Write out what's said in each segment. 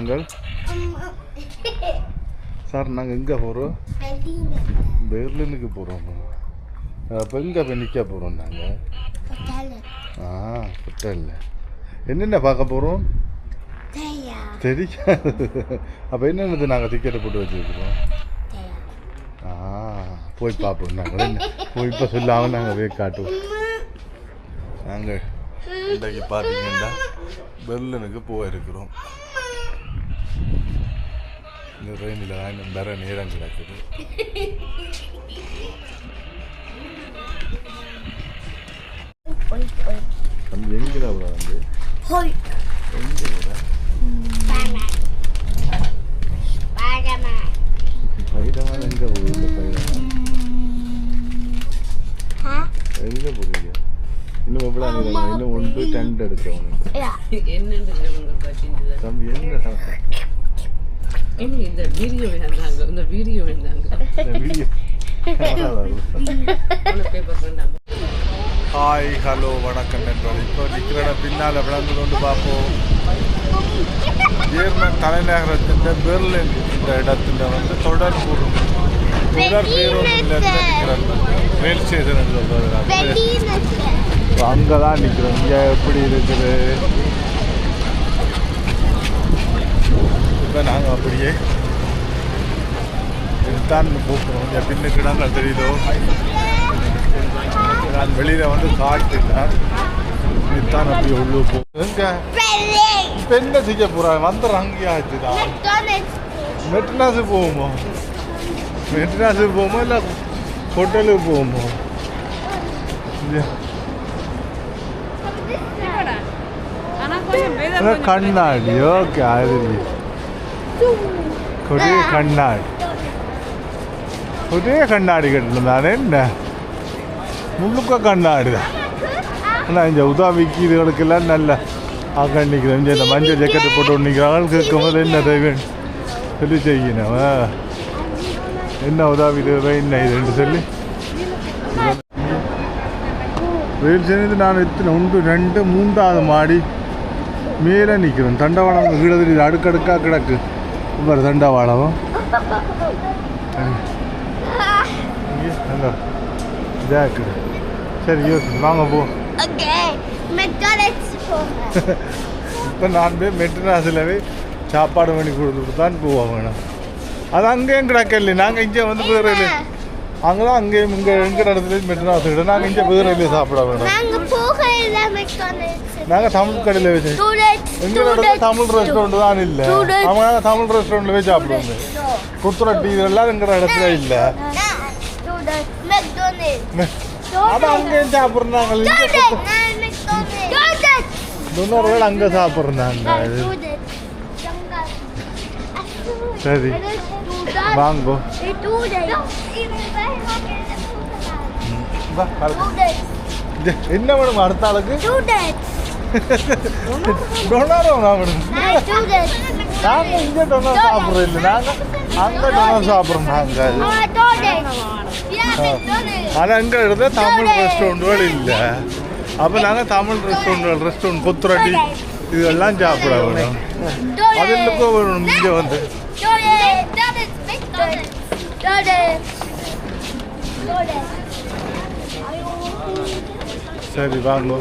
நாங்கள் சார் நாங்கள் எங்கே போகிறோம்? பெர்லினுக்கு போகிறோம். அப்போ எங்கே போய் நிற்க போகிறோம் நாங்கள்? ஹோட்டலில் என்னென்ன பார்க்க போகிறோம் தெரியாது. அப்போ என்னென்னது நாங்கள் டிக்கெட்டை போட்டு வச்சுருக்கிறோம். போய் பார்ப்போம். நாங்கள் போய் இப்போ சொல்லாமல் நாங்கள் போய் காட்டுவோம். நாங்கள் இன்றைக்கு பார்த்தீங்கன்னா பெர்லினுக்கு போயிருக்கிறோம். இந்த ட்ரெயினில் தான் வேற நேரம் கிடக்குது. தம்பி எங்கடா வந்து எங்கே பைரவா எங்கே போகுது? பைரவா எங்கே போறீங்க? இன்னும் எவ்வளோ இன்னும் 1 to 10 எடுக்கிறோம். தம்பி என்ன இந்த வீடியோ வேண்டாங்க, இந்த வீடியோ வேண்டாங்க. ஹாய் ஹலோ வணக்கம் நண்பர்கள். இப்போ நிற்கிற பின்னால் விளந்து கொண்டு பார்ப்போம். ஜெர்மன் தலைநகரத்தின் பெர்லின் இந்த இடத்துல வந்து தொடர் பேருந்து நிற்கிறது. மேல் ஸ்டேஷன் சொல்றது அங்கே தான் நிற்கிறோம். இங்கே எப்படி இருக்குது? இப்போ நாங்கள் அப்படியே இதுதான் போக்குறோம். என் பின்னுக்கு நாங்கள் தெரியுதோ நான் வெளியில் வந்து காட்டுதான் இதுதான் அப்படியே உள்ளே போகும். எங்கே இப்போ என்ன செய்ய போகிறாங்க? வந்துடுறாங்க. அங்கேயாச்சுதான் மெட்ராஸுக்கு போகுமோ? மெட்ராஸுக்கு போகுமோ இல்லை ஹோட்டலுக்கு போகுமோ? கண்ணாடி ஓகே. அது கொடிய கண்ணாடி கண்ணாடி கட்டணும் தானே. என்ன முழுக்க கண்ணாடி தான். ஆனால் இந்த உதவிக்கு இதுகளுக்கெல்லாம் நல்ல கண்ணிக்கிறேன். இங்கே இந்த மஞ்சள் ஜக்கெட்டு போட்டு நிற்கிறாங்க. கேட்கும் போது என்ன தேவைன்னு சொல்லி செய்யணும். என்ன உதவி தேவை என்ன இதுன்னு சொல்லி வெயில் சேர்ந்து நான் எத்தனை 1 2 3வது மாடி மேலே நிற்கிறேன். தண்டவாளம் கீழே தெரியுது. அடுக்கடுக்காக கிடக்கு இப்போ தண்டவாளம். ஜாக்கு சரி யோசி வாங்க போ. இப்போ நான் போய் மெட்ராஸில் போய் சாப்பாடு பண்ணி கொடுத்துட்டு தான் போவோம். வேணும் அது அங்கேயும் கிடக்கல. நாங்கள் இங்கே வந்து வேறு அங்கே தான் அங்கேயும் இங்கே எங்கள் இடத்துல மெட்ராஸ் கிட்ட நாங்கள் இங்கே வேறு சாப்பிட வேணும். நாங்கள் தமிழ் கடையில் வச்சு எங்கள் இடத்துல தமிழ் ரெஸ்டாரண்ட் தான் இல்லை. அவங்க தமிழ் ரெஸ்டாரண்ட்டில் போய் சாப்பிடுவாங்க. குத்துரட்டி இதெல்லாம் எங்கள் இடத்துல இல்லை. அது அங்கேயும் சாப்பிட்றாங்க. இன்னொரு அங்கே சாப்பிட்றாங்க. சரி வாங்கோ. என்ன வேணும் அடுத்த ஆளுக்கு? டொனாரோ வேணும். நாங்கள் இங்கே டொனாரோ சாப்பிட்றோம் இல்லை. நாங்கள் அங்கே டொனாரோ சாப்பிட்றோம். நாங்கள் ஆனால் எங்கள் இடத்துல தமிழ் ரெஸ்டாரண்ட்டுகள் இல்லை. அப்போ நாங்கள் தமிழ் ரெஸ்டாரண்ட் கொத்துரட்டி இதெல்லாம் சாப்பிட வேணும். அதுக்கு வேணும் இங்கே வந்து. சரி வாங்க.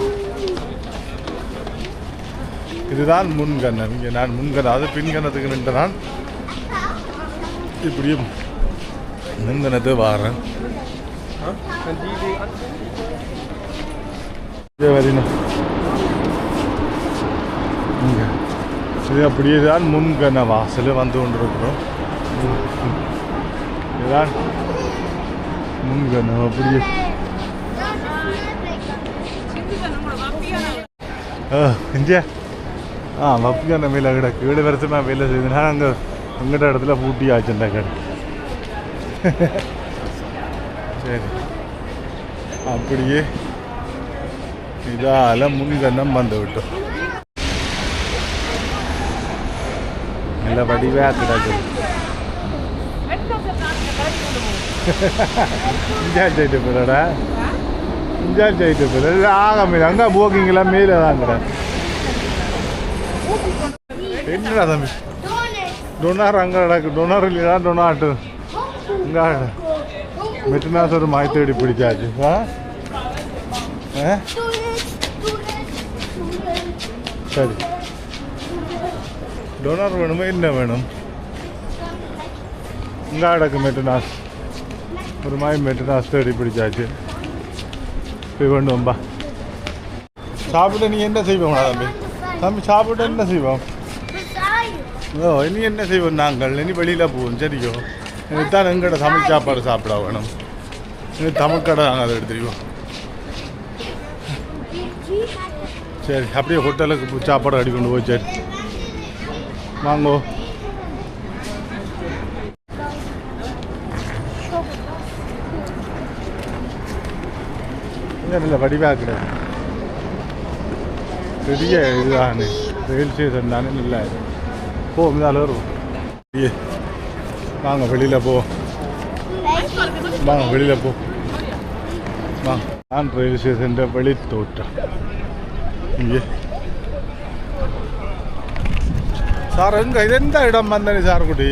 இதுதான் முன்கண்ணம். இங்கே நான் முன்கணம் அது பின்கணத்துக்கு நின்று நான் இப்படியும் முன்கணத்து வாரேன். வரணும் இது அப்படியே தான் முன்கண வாசல் வந்து கொண்டிருக்கிறோம். இதுதான் முன்கணம். அப்படியே இங்கே வப்புக்கான மேலே கிடக்கு. 7 வருஷமாக வேலை செய்யுதுன்னா அங்கே உங்கள்கிட்ட இடத்துல பூட்டி ஆச்சுண்டா கடை. சரி அப்படியே இதால் முன்கண்ணம் வந்து விட்டோம். நல்ல வடிவாக கிடக்குது. இன்சார்ஜ் ஆகிட்டு போயிடா. இன்சார்ஜ் ஆகிட்டு போயிட ஆக மேலே அங்கே போக்கிங்கெல்லாம் மேலே தான் கிடக்கு. என்னடா தம்பி ഡൊണാർ അങ്ങ് കിടക്കും ഡൊണാറില്ല ഡൊണാട്ട് ഇങ്ങാ മെറ്റനാസ് ഒരു മായി തേടി പിടിച്ചാച്ചു சரி டோனர் வேணுமா என்ன வேணும் இங்கே கிடக்கு மெட்டனாஸ் ஒரு மாதிரி மெட்டனாஸ் தேடி பிடிச்சாச்சு போய் வேண்டும்பா சாப்பிட்டு நீ என்ன செய்வோம் தம்பி தம்பி சாப்பிட்டு என்ன செய்வோம் ஓ இனி என்ன செய்வோம் நாங்கள் இனி வெளியில் போவோம் சரியோ எனக்கு தான் எங்கள்கிட்ட தமிழ் சாப்பாடு சாப்பிட வேணும் இனி தமிழ் கடை நாங்கள் அதை எடுத்துருவோம் சரி அப்படியே ஹோட்டலுக்கு சாப்பாடு அடி கொண்டு போய் சரி வாங்கோ இல்லை வடிவாக கிடையாது பெரிய இதுதானே ரயில் ஸ்டேஷன் தானே இல்லை போ இதால் வரும் வாங்க வெளியில் போ வாங்க வெளியில் போ வாங்க நான் ரயில் ஸ்டேஷன் வெளி தோட்டம் இங்கே சார் எங்க இது எந்த இடம் வந்தனே சார் குட்டி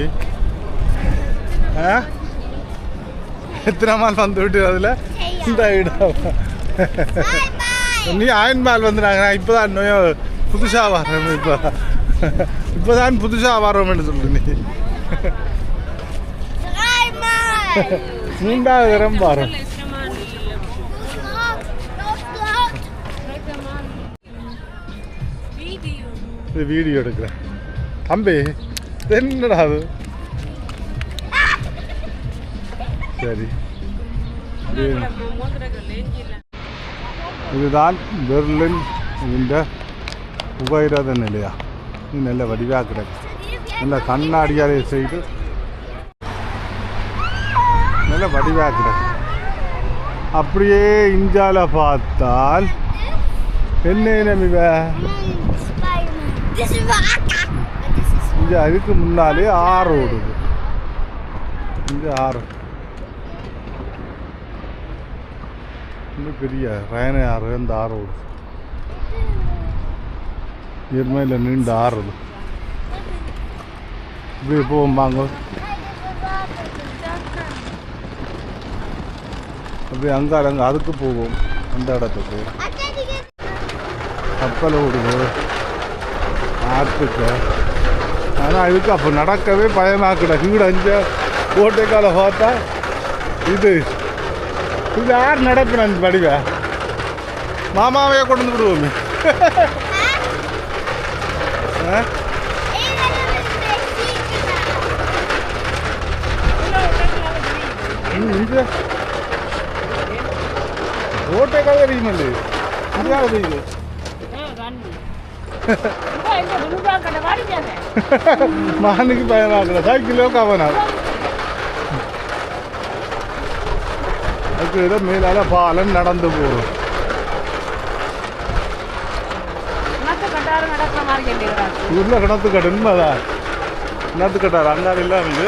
எத்தனை மால் வந்து விட்டு அதில் இந்த இடம் நீ ஆயன்மால் வந்துடுறாங்க நான் இப்போ தான் புதுசாக வரோம் இப்போ தான் புதுசாக வரோம்னு சொல்லு நீ மூன்றாவது இடம் வரோம் வீடியோ எடுக்கிறேன் தம்பி என்னடா அது சரி இதுதான் பெர்லின் இந்த உபயிரத நிலையா இது நல்ல வடிவாக கிடக்கு நல்ல கண்ணாடியாலே செய்து நல்ல வடிவாக கிடக்கு அப்படியே இஞ்சால பார்த்தால் என்ன இனம் இவ இங்கே அதுக்கு முன்னாலே ஆறு ஓடுது இங்கே ஆறு இன்னும் பெரிய ரயனை ஆறு அந்த ஆறு ஓடுது எருமையில் நீண்ட ஆறுது இப்படி போவோம் வாங்க அப்படி அங்கே அதுக்கு போவோம் அந்த இடத்துக்கு கப்பல் ஓடுது ஆற்றுக்கு ஆனால் இதுக்கு அப்போ நடக்கவே பயமாக்குட கீழே அஞ்சு கோட்டைக்கால பார்த்தா இது யார் நடப்பின படிவ மாமாவையே கொண்டு வந்து விடுவோமே இங்கே கோட்டைக்கால தெரியுமல்ல இதாக தெரியுது மானுக்கு பயமாக்கல சைக்கிளோ கவனா அதுக்கு ஏதோ மேலால பாலம் நடந்து போகும் ஊர்ல கிணத்து கட்டு உண்மைதான் கிணத்து கட்டார் அங்காடி எல்லாம் இது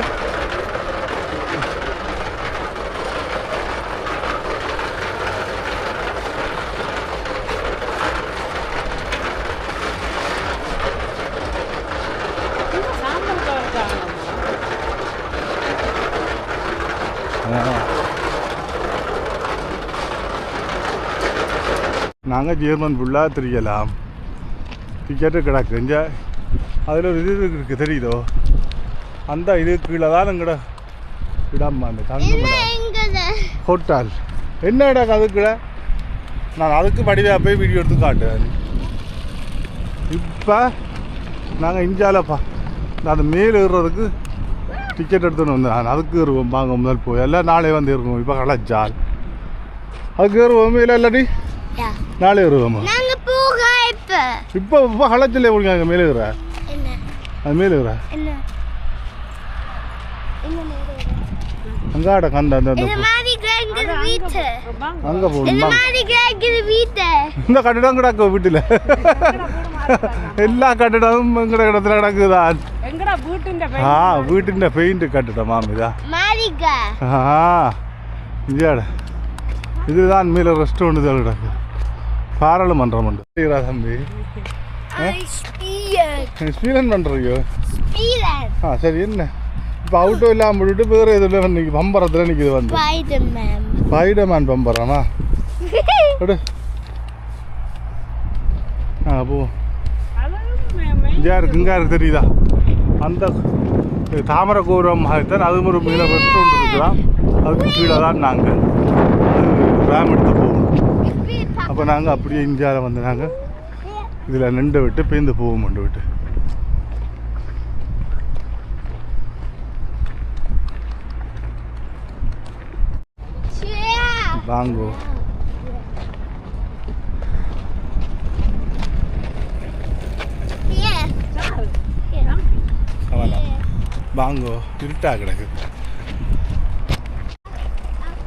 நாங்கள் ஜெர்மன் ஃபுல்லாக தெரியலாம் டிக்கெட்டு கிடக்கு இங்கே அதில் ஒரு இது இருக்குது தெரியுதோ அந்த இது கீழே தான் எங்கட இடம் அந்த தங்க ஹோட்டல் என்ன இடம் அதுக்குள்ள நான் அதுக்கு வடிவாக போய் வீடியோ எடுத்து காட்டுவேன் இப்போ நாங்கள் இஞ்சாலப்பா அது மேலே ஏறுறதுக்கு டிக்கெட் எடுத்துன்னு வந்தேன் நான் அதுக்கு ஏறுவோம் வாங்க முதல் போய் எல்லாம் நாளே வந்து ஏறுவோம் இப்போ கலாச்சால் அதுக்கு ஏறுவோம் இல்லை இல்லாட்டி நாளே ஏறுவோமா இப்போ இப்போ கலாச்சில் எப்படி அங்கே மேலே ஏறுற அது மேலே ஏறுற அங்காட கண்ட அந்த அங்கே போகணும் இந்த கட்டிடம் கிடக்கு வீட்டில் எல்லா கட்டிடமும் எங்கட இடத்துல கிடக்குதான் வீட்டின் பெயிண்ட் கட்டிடம் மாமிதா இந்தியாட இதுதான் மேலே ரெஸ்டாரண்ட் தான் கிடக்கு பாராளுமன்றம் உண்டு தம்பி ஸ்பீலன் பண்ணுறியோ ஆ சரி என்ன இப்போ அவுட்டோ இல்லாமல் விட்டுட்டு வேறு எதில் இன்னைக்கு பம்பரத்தில் நிற்கிது வந்து ஸ்பைடர்மேன் பம்பராமா விடு ஆ போ இங்கே இருக்கு இங்கே இருக்கு தெரியுதா அந்த தாமரகோபுரம் தான் அது ஒரு மீன ரெஸ்டாரண்ட் இருக்குதான் அதுக்கு கீழே தான் நாங்கள் அது ரேம் எடுத்து போகணும் அப்போ நாங்கள் அப்படியே இந்தியாவில் வந்து நாங்கள் இதில் நின்று விட்டு பேருந்து போவோம் கொண்டு விட்டு வாங்கோ வாங்கோ இருட்டா கிடக்கு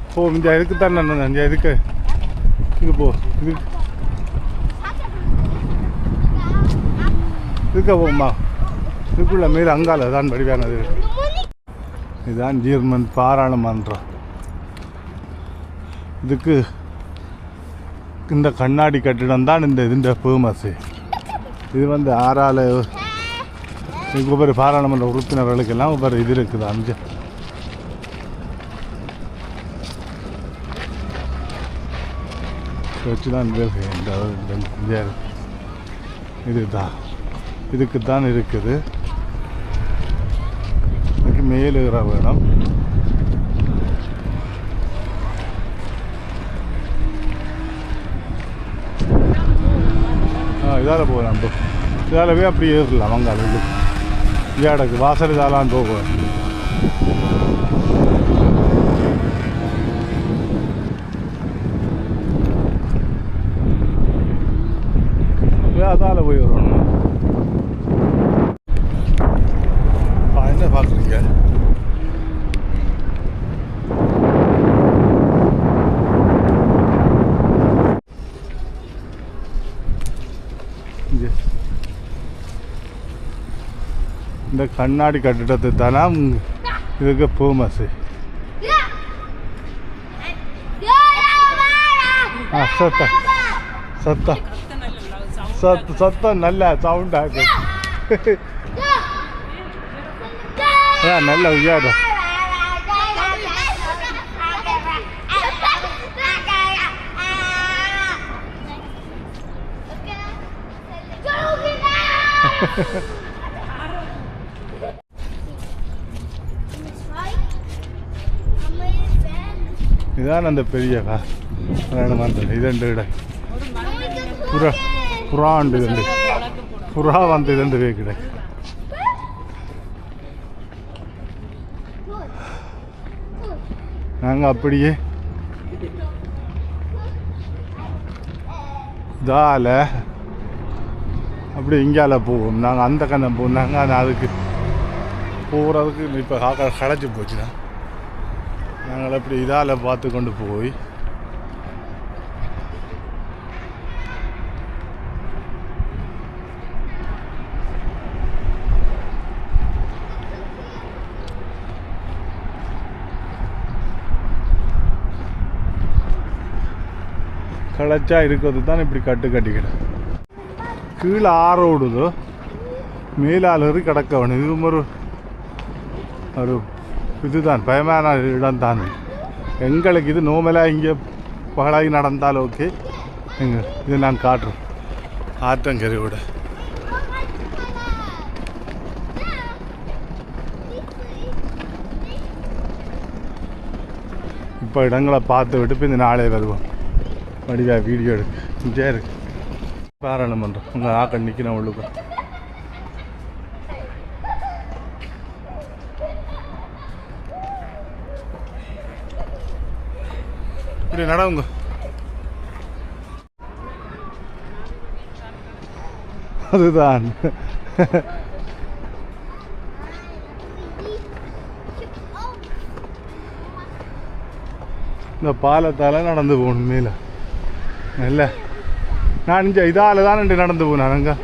போ இந்த இதுக்கு தான் நான் இந்த இதுக்கு இது போ இதுக்க போம்மா இதுக்குள்ள மேலே அங்கால தான் படிவானது இதுதான் ஜெர்மன் பாராளுமன்றம் இதுக்கு இந்த கண்ணாடி கட்டிடம் தான் இந்த இதுன்ற ஃபேமஸு இது வந்து ஆறால் ஒவ்வொரு பாராளுமன்ற உறுப்பினர்களுக்கெல்லாம் ஒவ்வொரு இது இருக்குது அஞ்சு வச்சு தான் இதுதான் இதுக்கு தான் இருக்குது இதுக்கு மேலுகிற வேணும் இதால் போகலாம் இதால் போய் அப்படி ஏறலாம் வங்காள இதாடக்கு வாசல் இதாலான்னு போகுவேன் அதால் போய் வரணும் என்ன பார்க்குறீங்க இந்த கண்ணாடி கட்டிடத்தை தானே இதுக்கு ஃபேமஸு சத்தம் சத்தம் சத்தம் நல்ல சவுண்டாக நல்ல உயரம் இதான் அந்த பெரிய இதண்டு இட புறாண்டு இதண்டு புறா வந்து இதண்டு வேக்கிட நாங்கள் அப்படியே தால அப்படி இங்கால போவோம் நாங்கள் அந்த கண்ணம் போவோம் நாங்கள் அதுக்கு போகிறதுக்கு இப்போ களைச்சி போச்சுன்னா நாங்கள் அப்படி இதால் பார்த்து கொண்டு போய் களைச்சா இருக்கிறது தான் இப்படி கட்டிக்கிடும் கீழே ஆற ஓடுதோ மேலாளரு கிடக்க வேணும் இது ஒரு இதுதான் பயமான இடம் தான் எங்களுக்கு இது நோமலாக இங்கே பகலாகி நடந்தால் ஓகே இது நான் காட்டுறோம் ஆற்றங்கரையோட இப்போ இடங்களை பார்த்து விட்டு இப்போ இந்த நாளே வருவோம் வடிவா வீடியோ எடுக்கு இங்கே இருக்கு பாராளுமன்றம் உங்கள் ஆக்க நிற்கிறேன் உள்ளுக்கு இப்படி நடவுங்க அதுதான் இந்த பாலத்தால் நடந்து போகணும் மேலே இல்லை நான் இங்கே இதால் தான் நடந்து போனேன் அங்கே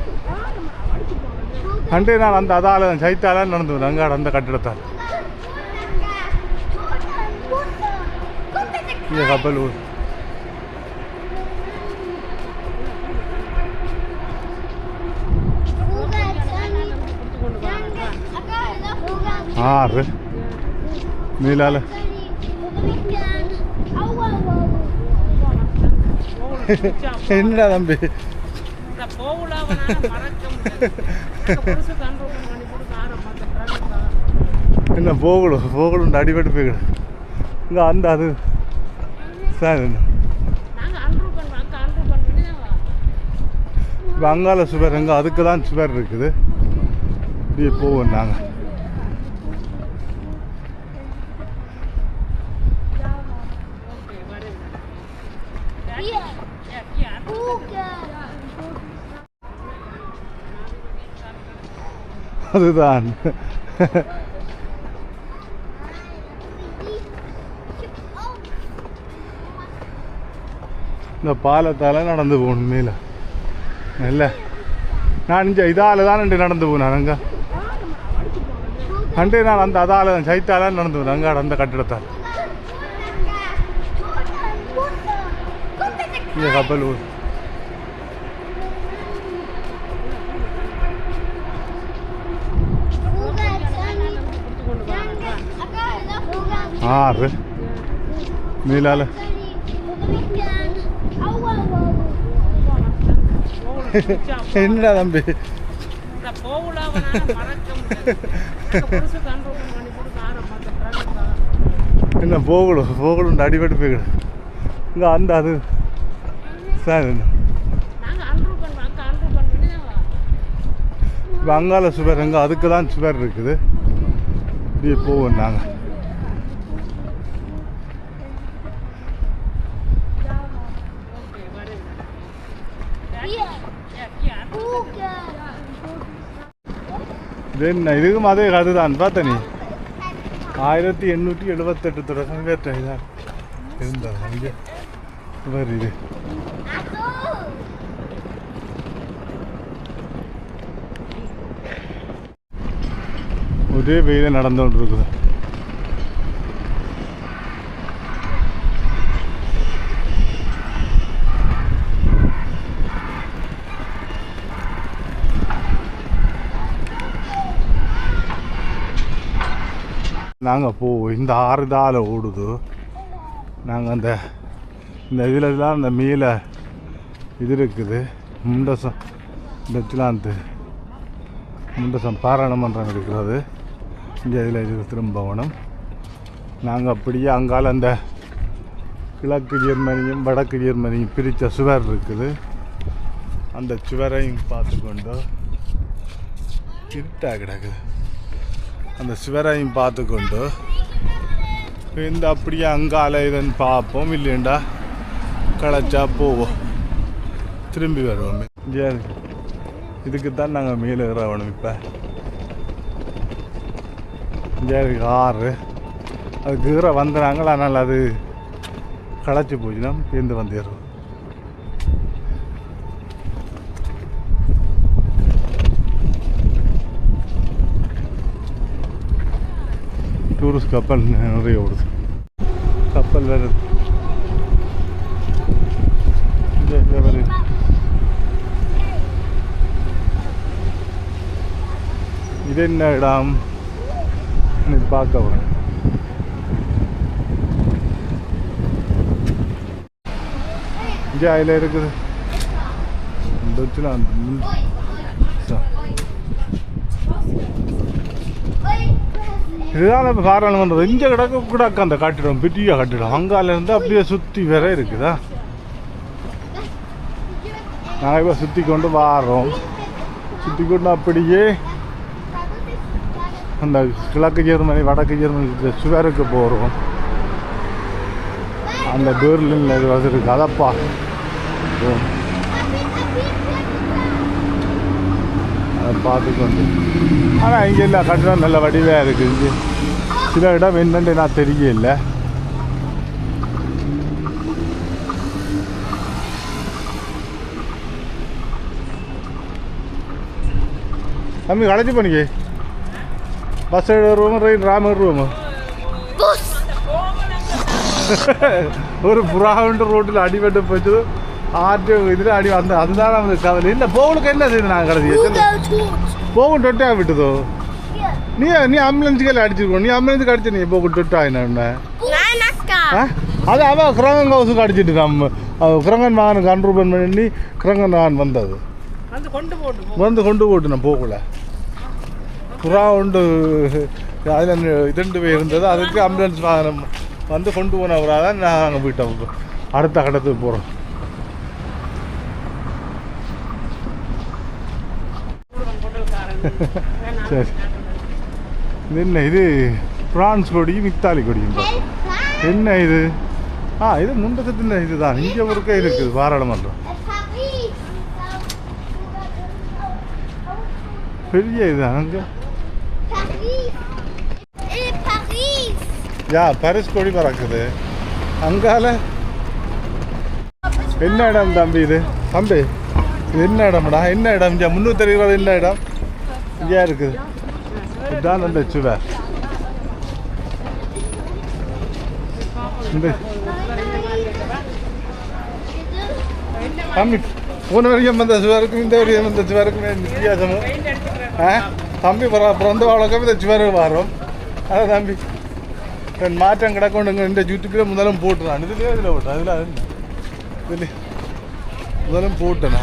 அண்டே நான் அந்த அதால் சைத்தால நடந்து போனேன் அங்கே அந்த கட்டிடத்தால் இங்கே கப்பல் 6 நீலால என்னடா தம்பி என்ன போகலும் அடிபட்டு போய்கிடு இங்கே அந்த அது சார் இப்போ அங்கால சுவர் எங்கே அதுக்கு தான் சுவர் இருக்குது இப்படியே போவோம் நாங்கள் அதுதான் இந்த பாலத்தால் நடந்து போகணும் மேலே இல்லை நான் இங்கே இதால் தான் நடந்து போனேன் அங்கே அண்டே நான் அந்த அதால் சைத்தால் நடந்து போனேன் அங்கே அந்த கட்டிடத்தால் கப்பல் ஊர் ஆறு நீலால என்னடா தம்பி என்ன போகலும் அடிபட்டு போய்கிடு இங்கே அந்த அது சார் இப்போ அங்கால சுவர் எங்கே அதுக்கு தான் சுவர் இருக்குது இப்படியே போவோம் நாங்கள் என்ன இதுக்கும் அதே கதை தான் பார்த்த நீ 1878 தொடக்கம் கேட்ட இதான் இருந்தா இங்கே வருது ஒரே வெயில நடந்து கொண்டு இருக்குது நாங்கள் இந்த 6 தால ஓடுது நாங்கள் இந்த இதில் தான் அந்த மேலே இது இருக்குது முண்டசம் முண்டசம் பாராளுமன்றம் இருக்கிறது இங்கே இதில் இது திரும்பவனம் நாங்கள் அப்படியே அங்கால அந்த கிழக்கு ஜெர்மனியும் வடக்கு ஜெர்மனியும் பிரித்த சுவர் இருக்குது அந்த சுவரையும் பார்த்துக்கொண்டு இருட்டாக கிடக்குது அந்த சிவரையும் பார்த்துக்கொண்டு இந்த அப்படியே அங்கால இதன்னு பார்ப்போம் இல்லைண்டா களைச்சா போவோம் திரும்பி வருவோம் இதுக்கு தான் நாங்கள் மேலே ஏறணும் இப்போ ஆறு அது கீரை வந்துடுறாங்களா அதனால் அது களைச்சி போச்சுன்னா பேருந்து வந்துடுறோம் டூரிஸ்ட் கப்பல் நிறைய ஓடுது கப்பல் வருது இது என்ன இடம் பார்க்க வரேன் இங்கே அதில் இருக்குது இதுதான் பாராளுமன்றம் இங்கே கிடக்க அந்த கட்டிடம் பெரிய கட்டிடம் அங்கால இருந்து அப்படியே சுற்றி வேற இருக்குதா நாங்கள் இப்போ சுற்றி கொண்டு வாரோம் சுற்றி கொண்டு அப்படியே அந்த கிழக்கு ஜெர்மனி வடக்கு ஜெர்மனி சுவருக்கு போகிறோம் அந்த பெர்லின்ல இது இருக்கு அதப்பா அதை பார்த்துக்கொண்டு ஆனால் இங்கே இல்லை கட்டிடம் நல்ல வடிவாக இருக்குது இங்கே சில இடம் என்னென்னு நான் தெரியல தம்பி களைச்சி பண்ணிக்கே பஸ் வருவோம் ட்ரெயின் ராம வருவோம் ஒரு புறாவுன்ற ரோட்டில் அடிபட்டு போச்சு ஆட்டு இதில் அடி அந்த அதுதான் நமக்கு கவலை இல்லை போகலுக்கு என்ன செய்யுது நாங்கள் கடைசி போகும் தொட்டியாக விட்டுதோ நீ ஆம்புலன்ஸுக்கு அடிச்சிருக்கோம். நீ ஆம்புலன்ஸுக்கு அடிச்சு நீ இப்போ விட்டுட்டா என்ன அது அவன் கிரங்கன் ஹவுஸுக்கு அடிச்சிட்டு நம்ம கிரங்கன் மகனுக்கு அன்ரூபன் பண்ணி கிரங்கன் மகன் வந்தது வந்து கொண்டு போட்டு நான் போகல புறா உண்டு அதில் 2 பேர் இருந்தது. அதுக்கு ஆம்புலன்ஸ் வாகனம் வந்து கொண்டு போனவராக தான் நாங்கள் போயிட்டோம். அடுத்த கட்டத்துக்கு போகிறோம். சரி என்ன இது பிரான்ஸ் கொடியும் இத்தாலி கொடியும் என்ன இது இது முண்டத்தின் இதுதான். இங்கே ஒருக்கா இருக்குது பாராளுமன்றம் பெரிய இதுதான். அங்கே பாரிஸ் கொடி பறக்குது. அங்கால என்ன இடம் தம்பி இது? தம்பி இது என்ன இடம்டா? என்ன இடம்? இங்கே 360 என்ன இடம்? இங்கே இருக்குது. இதுதான் அந்த சுவர். தம்பி போன வரைக்கும் வந்த சுவருக்கும் இந்த வரைக்கும் வந்த சுவருக்கும் வித்தியாசமும் தம்பி பிறந்த வழக்கம் இந்த சுவர் வரும். அதான் தம்பி மாற்றம் கிடக்கொண்டுங்க. இந்த யூடியூப்பில் முதலும் போட்டுதான். இதில் போட்டேன். இதில் முதலும் போட்டேன்.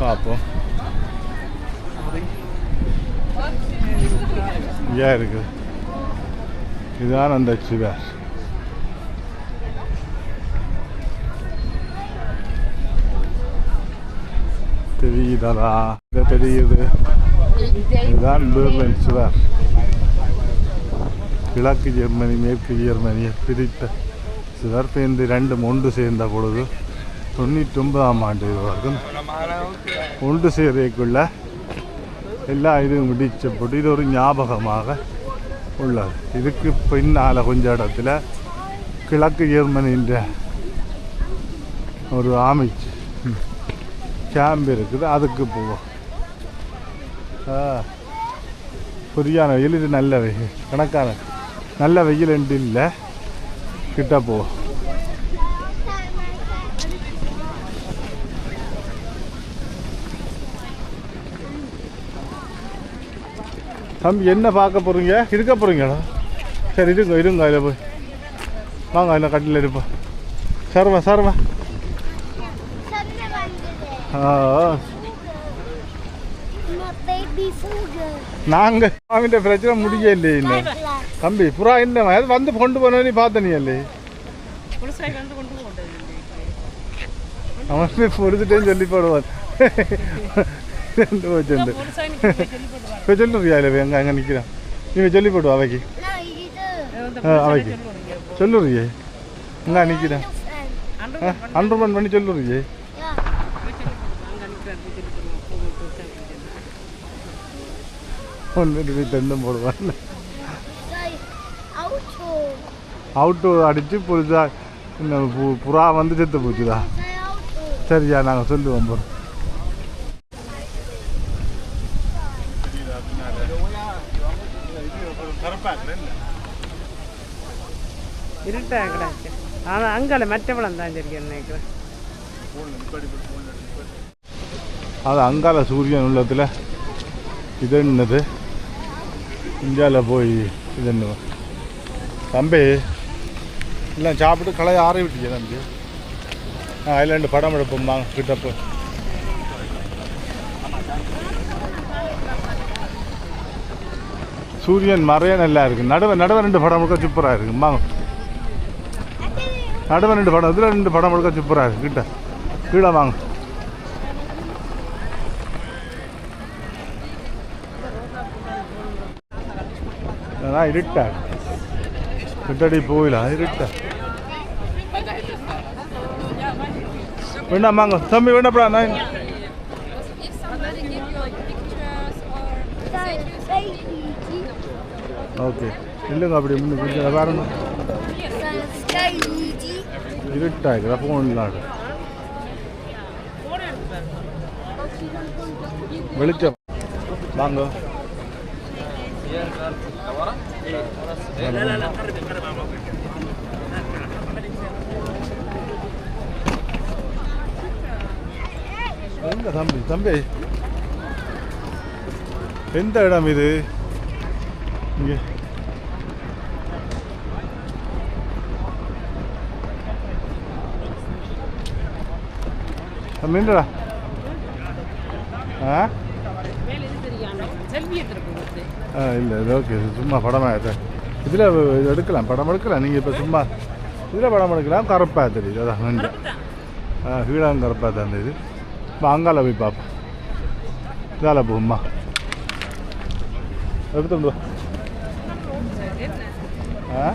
பார்ப்போம். ஏன் இருக்குது? இதுதான் அந்த சுவர். தெரியுதா? தெரியுது. இதுதான் பெர்லின் சுவர். கிழக்கு ஜெர்மனி மேற்கு ஜெர்மனியை பிரித்த சுவர். இந்த 2 ஒன்று சேர்ந்த பொழுது 99ஆம் ஆண்டு வரைக்கும் ஒன்று சேரைக்குள்ள எல்லா இதுவும் முடிச்சப்பட்டு இது ஒரு ஞாபகமாக உள்ளது. இதுக்கு பின்னால் கொஞ்சம் இடத்துல கிழக்கு ஜெர்மனியின் ஒரு அமைச்சு கேம்ப் இருக்குது. அதுக்கு போவோம். புரியான வெயில். இது நல்ல வெயில். கணக்கான நல்ல வெயில் என்று இல்லை. கிட்ட போவோம். தம்பி என்ன பார்க்க போகிறீங்க? இருக்க போகிறீங்களா? சரி இருங்க அதில் போய் வாங்க. அதில் கட்டில் இருப்போம். சர்வா நாங்கள் அவன்கிட்ட பிரச்சனை முடியலையே இன்னும். தம்பி புறா என்ன அது வந்து கொண்டு போனே பார்த்தனே இல்லையே. அவன் பொறுத்துட்டேன்னு சொல்லி போடுவான். இப்போ சொல்லுறியா இல்லை அங்கே நிற்கிறான். நீங்கள் சொல்லி போடுவா அவைக்கு சொல்லுறியே அங்கே நிற்கிறேன். அண்டர்மன் பண்ணி சொல்லுறியே. ஒன்று தென்னம் போடுவான். அவுட்டு அடித்து புரிஞ்சா புறா வந்து செத்து போச்சுதா? சரியா நாங்கள் சொல்லுவோம். போகிறோம். அங்கால மற்றவளம் தான் நினைக்கிறேன். அது அங்கால சூரியன் உள்ளத்தில் இது என்னது? இந்தியாவில் போய் இது என்ன தம்பி இல்லை சாப்பிட்டு களைய ஆறி விட்டீங்க தம்பி. ஐலாண்டு படம் எடுப்போம்மா கிட்டப்போ. சூரியன் மறைய நல்லா இருக்குது. நடுவ 2 படம் எடுக்க சூப்பராக இருக்கும்மா. நடுவ 2 படம் இதில் 2 படம் எடுக்க சூப்பராக இருக்குது. கீழே வாங்க. இருட்டா கிட்டடி போயில இருட்டா வேண்டாமாங்க தம்பி வேண்டாப்படா. நான் ஓகே இல்லைங்க அப்படி முன்ன கொஞ்சம் பாருங்க. இருட்டா இருக்கிற ஃபோன்லாம் வெளிச்சம் வாங்க. எங்க தம்பி எந்த இடம் இது இங்கே நின்றுடா ஆ இல்லை இது ஓகே சும்மா படமாக இதில் எடுக்கலாம் படம் எடுக்கலாம் நீங்கள் இப்போ சும்மா இதில் படம் எடுக்கலாம் கருப்பாக தெரியுது அதான் நன்றி கீழாங்க கருப்பாக தான் இது இப்போ அங்கால போய் பார்ப்போம் இதால் போகும்மா எடுத்துட்டு ஆ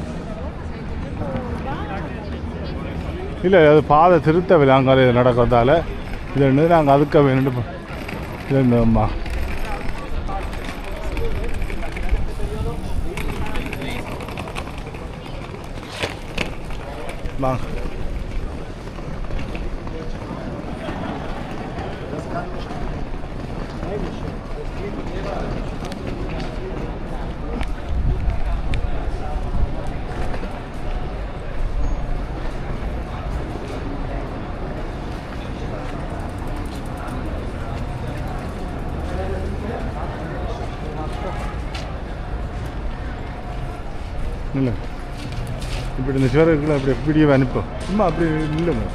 இல்லை அது பாதை திருத்தவில்லை அங்கால இது நடக்கிறதால இது நாங்கள் அதுக்க வேணுட்டு இதும்மா வாங்க இல்லை இப்படி இந்த சிவர இருக்குல்ல அப்படி வீடியோ அனுப்போம் சும்மா அப்படி இல்லைங்க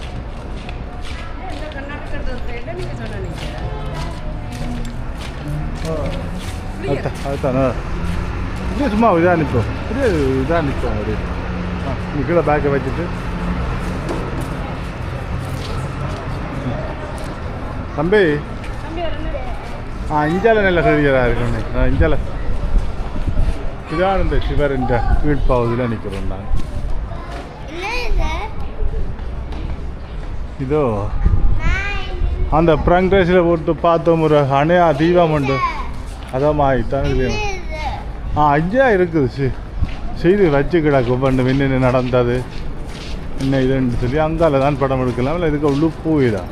அதுதானே இப்படியே சும்மா இதாக அனுப்போம் இப்படியே இதாக அனுப்போம் அப்படி நீ கீழே பேக்கை வச்சுட்டு தம்பி இஞ்சால நல்ல கிளியராக இருக்குண்ணே இஞ்சால இதான் இந்த சிவரின் கீழ்ப்பாவதில் நிற்கிறோம் நாங்கள் இதோ அந்த பிரங்கேஷில் போட்டு பார்த்தோம் ஒரு அணையா தீபம் உண்டு அதான் ஆகித்தான் ஐயா இருக்குது செய்து வச்சு கிடக்கு பண்ணு என்னென்ன நடந்தது என்ன இதுன்னு சொல்லி அங்கால தான் படம் எடுக்கலாம் இல்லை இதுக்கு உள்ளு போயிதான்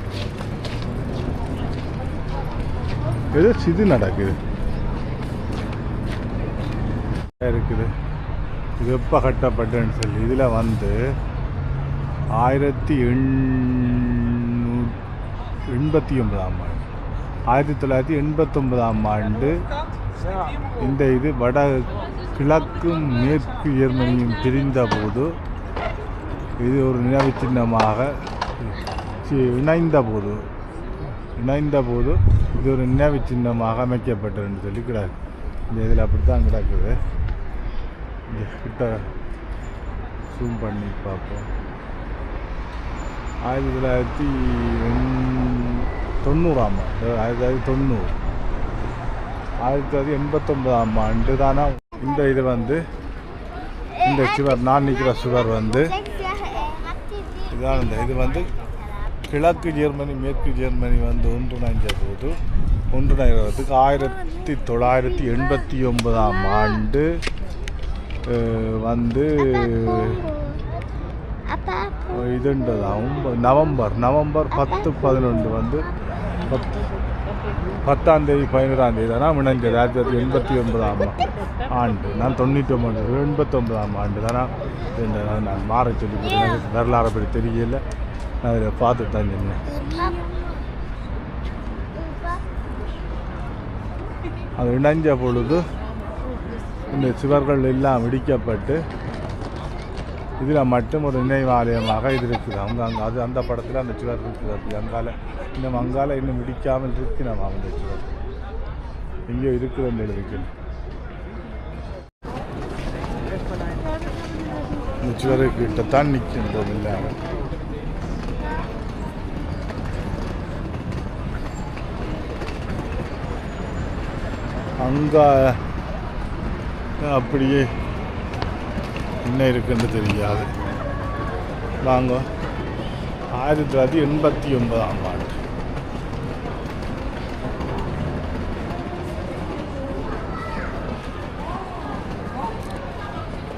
ஏதோ இது நடக்குது இருக்குது இது எப்போ கட்டப்பட்டுன்னு சொல்லி இதில் வந்து 1989 ஆண்டு 1989 ஆண்டு இந்த இது வட கிழக்கும் மேற்கு ஜெர்மனியும் பிரிந்த போது இது ஒரு நினைவு சின்னமாக இணைந்த போது இது ஒரு நினைவு சின்னமாக அமைக்கப்பட்டதுன்னு சொல்லி கிடக்கு இந்த இதில் அப்படித்தான் கிடக்குது இந்த கிட்ட ஜூம் பண்ணி பார்ப்போம் 1990 ஆண்டு 1989 ஆண்டு தானே இந்த இது வந்து இந்த சுவர் நான் நிற்கிற சுவர் வந்து இதான் இந்த இது வந்து கிழக்கு ஜெர்மனி மேற்கு ஜெர்மனி வந்து ஒன்றிணைஞ்ச போது ஒன்றிணைகிறதுக்கு 1989 ஆண்டு வந்து இதுன்றதாகவும் நவம்பர் 10-11 வந்து 10ஆம் தேதி 11ஆம் தேதி தானே இணைஞ்சது 1989 ஆண்டு நான் 89 ஆண்டு தானே நான் மாற சொல்லி வரலாறு அப்படி தெரியல நான் அதில் பார்த்து தான் சொன்னேன் அது இணைஞ்ச பொழுது இந்த சுவர்கள் எல்லாம் இடிக்கப்பட்டு இதில் மட்டும் ஒரு நினைவாலயமாக இது இருக்குது அவங்க அங்கே அது அந்த படத்தில் அந்த சுவர் இருக்குது அப்படி அங்கால இன்னும் இடிக்காமல் இருக்கிறோம் அந்த சுவர் எங்கேயோ இருக்குதுன்னு எழுதிக்கணும் இந்த சுவருக்கிட்டத்தான் நிற்கின்றோம் இல்லை அங்கே அப்படியே என்ன இருக்குன்னு தெரியாது வாங்க 1989 ஆண்டு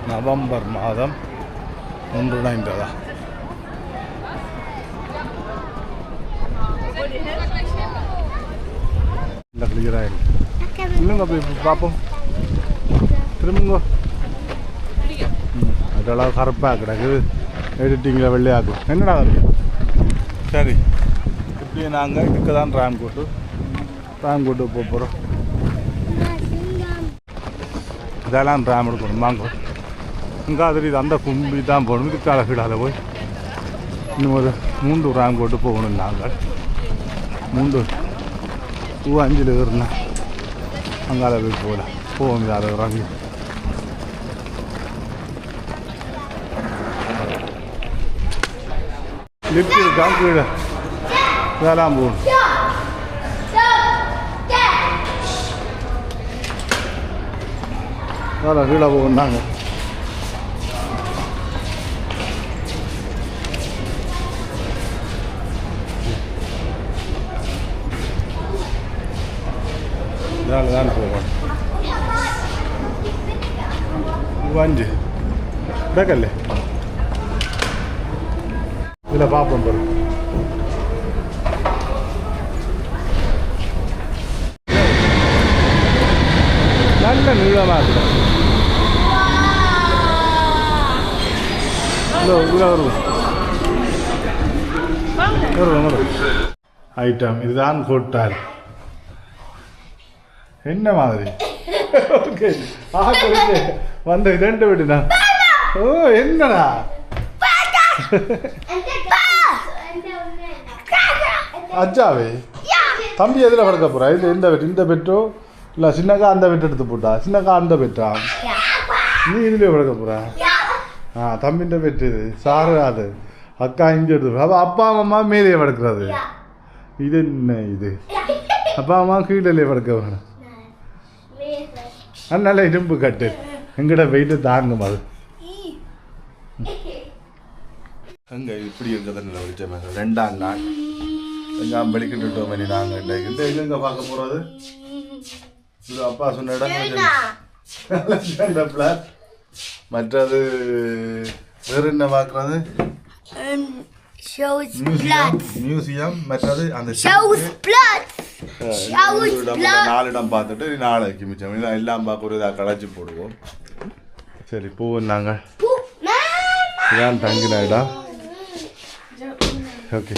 நவம்பர் மாதம் ஒன்றிணைந்ததா இல்லை கிளியராக இல்லை இல்லைங்க போய் பார்ப்போம் திரும்புங்க அதெல்லாம் கருப்பாக கிடக்குது எடிட்டிங்கில் வெள்ளையாக்கும் என்னடா வந்து சரி இப்படி நாங்கள் இதுக்கு தான் ராம்கோட்டு போக போகிறோம் இதெல்லாம் ட்ராம் எடுக்கணும் வாங்க இங்கே அது இது அந்த கும்பி தான் போகணும் இதுக்கால கீழால போய் இன்னும் ஒரு 3 ட்ராம் போட்டு போகணும் நாங்கள் 3 5 ஏறுனா அங்கால போய் போவோம் அதை இறங்கி லிஃப்ட் இருக்கா கீழே இதெல்லாம் போகணும் வேலை கீழே போகணும் நாங்கள் இதனால தான் போகணும் 5 பேக்கல்ல இதில் பார்ப்போம் பாரு நல்ல நீளமாக இருக்கும் ஐட்டம் இதுதான் கோட்டால் என்ன மாதிரி வந்த 2 விட்டுனா ஓ என்னடா அச்சாவே தம்பி எதில் படுக்க போறா இது இந்த பெட்டோ இல்லை சின்னக்கா அந்த பெட் எடுத்து போட்டா சின்னக்கா அந்த பெட்டா நீ இதுலேயே படுக்க போறா தம்பின்ற பெட்டு இது சாரு அது அக்கா இங்கே எடுத்து அப்போ அப்பா அம்மா மேலேயே படுக்கிறது இது என்ன இது அப்பா அம்மா கீழே படுக்க வேணும் அதனால இரும்பு கட்டு எங்கட வெயிட்டு தாங்கும் அது அங்கே இப்படி இருக்கிறது வெளிச்சம் 2ஆம் நாள் எங்கே வெளிக்கிட்டுட்டோம் மணி நாங்கள் இந்த எங்கெங்க பார்க்க போகிறது இது அப்பா சொன்ன இடம் மற்றது வேறு என்ன பார்க்குறது மியூசியம் மற்றது அந்த 4 இடம் பார்த்துட்டு நாளைக்கு மிச்சம் எல்லாம் பார்க்க ஒரு இதாக களைச்சி போடுவோம் சரி போவோம் நாங்கள் இதான் தங்கின இடம் ஓகே